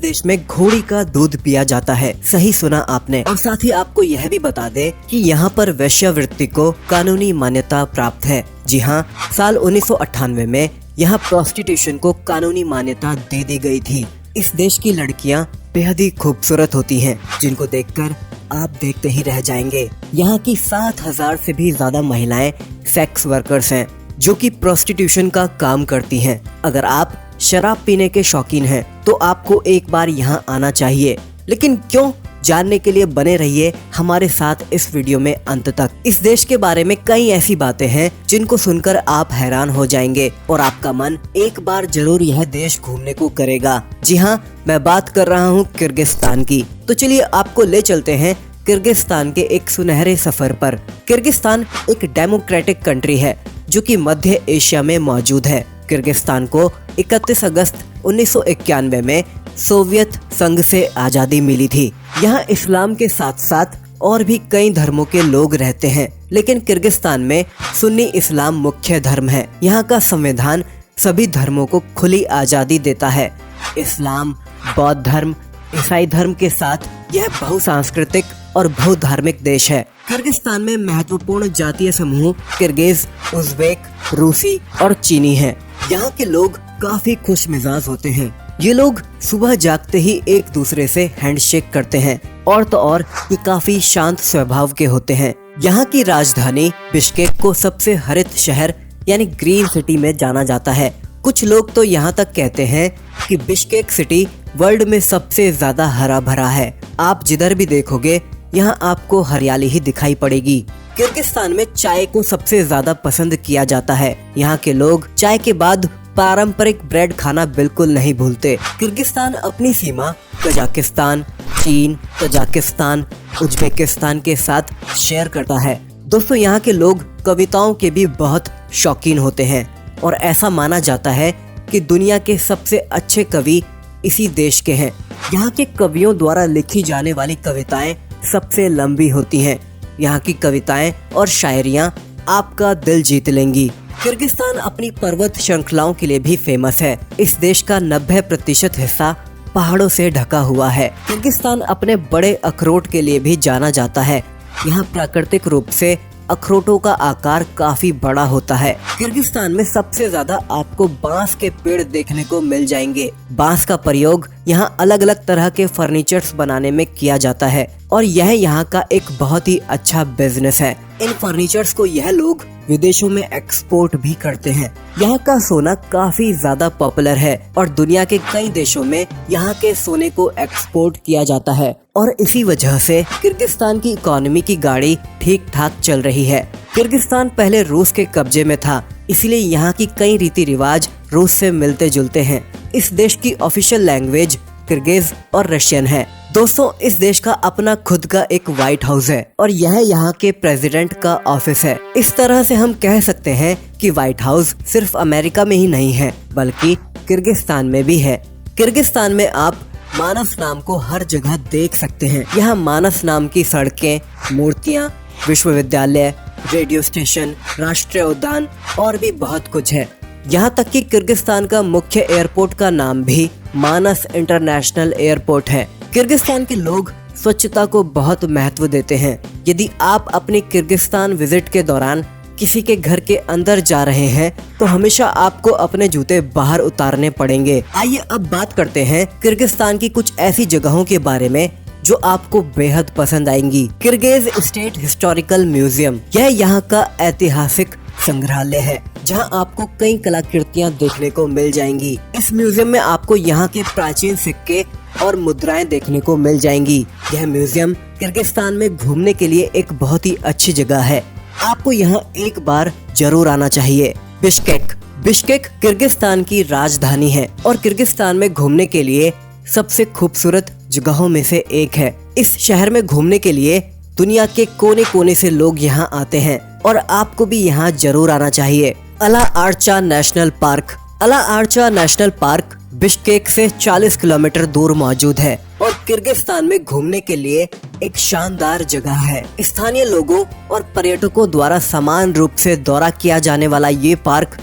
देश में घोड़ी का दूध पिया जाता है। सही सुना आपने। और साथ ही आपको यह भी बता दे कि यहाँ पर वेश्यावृत्ति को कानूनी मान्यता प्राप्त है। जी हाँ, साल 1998 में यहाँ प्रोस्टिट्यूशन को कानूनी मान्यता दे दी गई थी। इस देश की लड़कियाँ बेहद ही खूबसूरत होती हैं, जिनको देखकर आप देखते ही रह जाएंगे। यहाँ की 7,000 से भी ज्यादा महिलाएं सेक्स वर्कर्स हैं, जो कि प्रोस्टिट्यूशन का काम करती हैं। अगर आप शराब पीने के शौकीन हैं तो आपको एक बार यहाँ आना चाहिए। लेकिन क्यों, जानने के लिए बने रहिए हमारे साथ इस वीडियो में अंत तक। इस देश के बारे में कई ऐसी बातें हैं जिनको सुनकर आप हैरान हो जाएंगे और आपका मन एक बार जरूर यह देश घूमने को करेगा। जी हाँ, मैं बात कर रहा हूँ किर्गिस्तान की। तो चलिए आपको ले चलते हैं किर्गिस्तान के एक सुनहरे सफर पर। किर्गिस्तान एक डेमोक्रेटिक कंट्री है जो कि मध्य एशिया में मौजूद है। किर्गिस्तान को 31 अगस्त 1991 में सोवियत संघ से आजादी मिली थी। यहाँ इस्लाम के साथ साथ और भी कई धर्मों के लोग रहते हैं, लेकिन किर्गिस्तान में सुन्नी इस्लाम मुख्य धर्म है। यहाँ का संविधान सभी धर्मों को खुली आजादी देता है। इस्लाम, बौद्ध धर्म, ईसाई धर्म के साथ यह बहुसांस्कृतिक और बहुधार्मिक देश है। किर्गिस्तान में महत्वपूर्ण जातीय समूह किर्गिज, उज़्बेक, रूसी और चीनी हैं। यहाँ के लोग काफी खुश मिजाज होते हैं। ये लोग सुबह जागते ही एक दूसरे से हैंडशेक करते हैं और तो और ये काफी शांत स्वभाव के होते हैं। यहाँ की राजधानी बिश्केक को सबसे हरित शहर यानी ग्रीन सिटी में जाना जाता है। कुछ लोग तो यहाँ तक कहते हैं कि बिश्केक सिटी वर्ल्ड में सबसे ज्यादा हरा भरा है। आप जिधर भी देखोगे यहाँ आपको हरियाली ही दिखाई पड़ेगी। किर्गिस्तान में चाय को सबसे ज्यादा पसंद किया जाता है। यहाँ के लोग चाय के बाद पारंपरिक ब्रेड खाना बिल्कुल नहीं भूलते। किर्गिस्तान अपनी सीमा कजाकिस्तान, चीन, तजाकिस्तान, उज्बेकिस्तान के साथ शेयर करता है। दोस्तों, यहाँ के लोग कविताओं के भी बहुत शौकीन होते हैं और ऐसा माना जाता है कि दुनिया के सबसे अच्छे कवि इसी देश के हैं। यहाँ के कवियों द्वारा लिखी जाने वाली कविताएं सबसे लंबी होती हैं। यहाँ की कविताएं और शायरियाँ आपका दिल जीत लेंगी। किर्गिस्तान अपनी पर्वत श्रृंखलाओं के लिए भी फेमस है। इस देश का 90% हिस्सा पहाड़ों से ढका हुआ है। किर्गिस्तान अपने बड़े अखरोट के लिए भी जाना जाता है। यहाँ प्राकृतिक रूप से अखरोटों का आकार काफी बड़ा होता है। किर्गिस्तान में सबसे ज्यादा आपको बांस के पेड़ देखने को मिल जाएंगे। बांस का प्रयोग यहाँ अलग अलग तरह के फर्नीचर्स बनाने में किया जाता है और यह यहाँ का एक बहुत ही अच्छा बिजनेस है। इन फर्नीचर्स को यह लोग विदेशों में एक्सपोर्ट भी करते हैं। यहाँ का सोना काफी ज्यादा पॉपुलर है और दुनिया के कई देशों में यहाँ के सोने को एक्सपोर्ट किया जाता है और इसी वजह से किर्गिस्तान की इकोनॉमी की गाड़ी ठीक ठाक चल रही है। किर्गिस्तान पहले रूस के कब्जे में था, इसलिए यहाँ की कई रीति रिवाज रूस से मिलते जुलते हैं। इस देश की ऑफिशियल लैंग्वेज किर्गिज और रशियन है। दोस्तों, इस देश का अपना खुद का एक व्हाइट हाउस है और यह यहाँ के प्रेसिडेंट का ऑफिस है। इस तरह से हम कह सकते हैं कि व्हाइट हाउस सिर्फ अमेरिका में ही नहीं है, बल्कि किर्गिस्तान में भी है। किर्गिस्तान में आप मानस नाम को हर जगह देख सकते हैं। यहाँ मानस नाम की सड़कें, मूर्तियाँ, विश्वविद्यालय, रेडियो स्टेशन, राष्ट्रीय उद्यान और भी बहुत कुछ है। यहाँ तक कि किर्गिस्तान का मुख्य एयरपोर्ट का नाम भी मानस इंटरनेशनल एयरपोर्ट है। किर्गिस्तान के लोग स्वच्छता को बहुत महत्व देते हैं। यदि आप अपनी किर्गिस्तान विजिट के दौरान किसी के घर के अंदर जा रहे हैं तो हमेशा आपको अपने जूते बाहर उतारने पड़ेंगे। आइए अब बात करते हैं किर्गिस्तान की कुछ ऐसी जगहों के बारे में जो आपको बेहद पसंद आएंगी। किर्गिज स्टेट हिस्टोरिकल म्यूजियम, यह यहाँ का ऐतिहासिक संग्रहालय है जहाँ आपको कई कलाकृतियाँ देखने को मिल जाएंगी। इस म्यूजियम में आपको यहाँ के प्राचीन सिक्के और मुद्राएं देखने को मिल जाएंगी। यह म्यूजियम किर्गिस्तान में घूमने के लिए एक बहुत ही अच्छी जगह है। आपको यहाँ एक बार जरूर आना चाहिए। बिश्केक किर्गिस्तान की राजधानी है और किर्गिस्तान में घूमने के लिए सबसे खूबसूरत जगहों में से एक है। इस शहर में घूमने के लिए दुनिया के कोने कोने से लोग यहाँ आते हैं और आपको भी यहाँ जरूर आना चाहिए। अला आर्चा नेशनल पार्क, अला आर्चा नेशनल पार्क बिश्केक से 40 किलोमीटर दूर मौजूद है और किर्गिस्तान में घूमने के लिए एक शानदार जगह है। स्थानीय लोगों और पर्यटकों द्वारा समान रूप से दौरा किया जाने वाला ये पार्क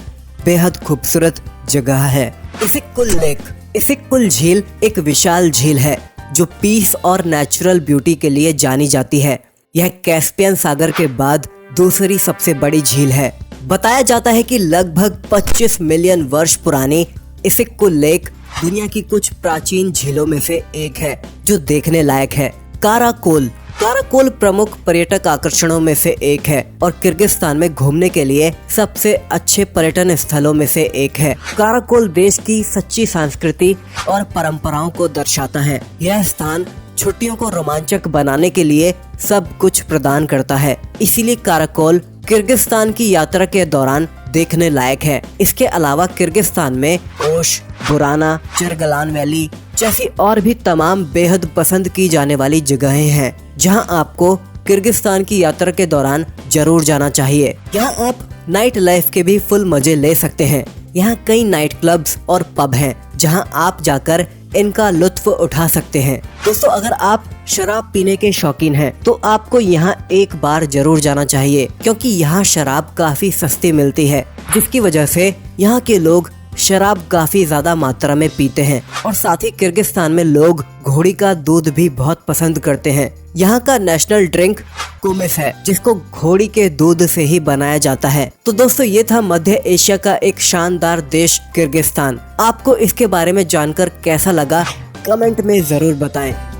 बेहद खूबसूरत जगह है। इसे कुल लेक इसिक-कुल झील एक विशाल झील है जो पीस और नेचुरल ब्यूटी के लिए जानी जाती है। यह कैस्पियन सागर के बाद दूसरी सबसे बड़ी झील है। बताया जाता है कि लगभग 25 मिलियन वर्ष पुरानी इसिक-कुल लेक दुनिया की कुछ प्राचीन झीलों में से एक है जो देखने लायक है। काराकोल प्रमुख पर्यटक आकर्षणों में से एक है और किर्गिस्तान में घूमने के लिए सबसे अच्छे पर्यटन स्थलों में से एक है। काराकोल देश की सच्ची संस्कृति और परंपराओं को दर्शाता है। यह स्थान छुट्टियों को रोमांचक बनाने के लिए सब कुछ प्रदान करता है, इसीलिए काराकोल किर्गिस्तान की यात्रा के दौरान देखने लायक है। इसके अलावा किर्गिस्तान में ओश, बुराना, चरगलान वैली जैसी और भी तमाम बेहद पसंद की जाने वाली जगहें हैं जहां आपको किर्गिस्तान की यात्रा के दौरान जरूर जाना चाहिए। यहाँ आप नाइट लाइफ के भी फुल मजे ले सकते हैं। यहाँ कई नाइट क्लब्स और पब हैं जहां आप जाकर इनका लुत्फ उठा सकते हैं। दोस्तों, अगर आप शराब पीने के शौकीन हैं तो आपको यहाँ एक बार जरूर जाना चाहिए, क्योंकि यहाँ शराब काफी सस्ती मिलती है, जिसकी वजह से यहाँ के लोग शराब काफी ज्यादा मात्रा में पीते हैं। और साथ ही किर्गिस्तान में लोग घोड़ी का दूध भी बहुत पसंद करते हैं। यहाँ का नेशनल ड्रिंक कुमिस है, जिसको घोड़ी के दूध से ही बनाया जाता है। तो दोस्तों, ये था मध्य एशिया का एक शानदार देश किर्गिस्तान। आपको इसके बारे में जानकर कैसा लगा, कमेंट में जरूर बताएं।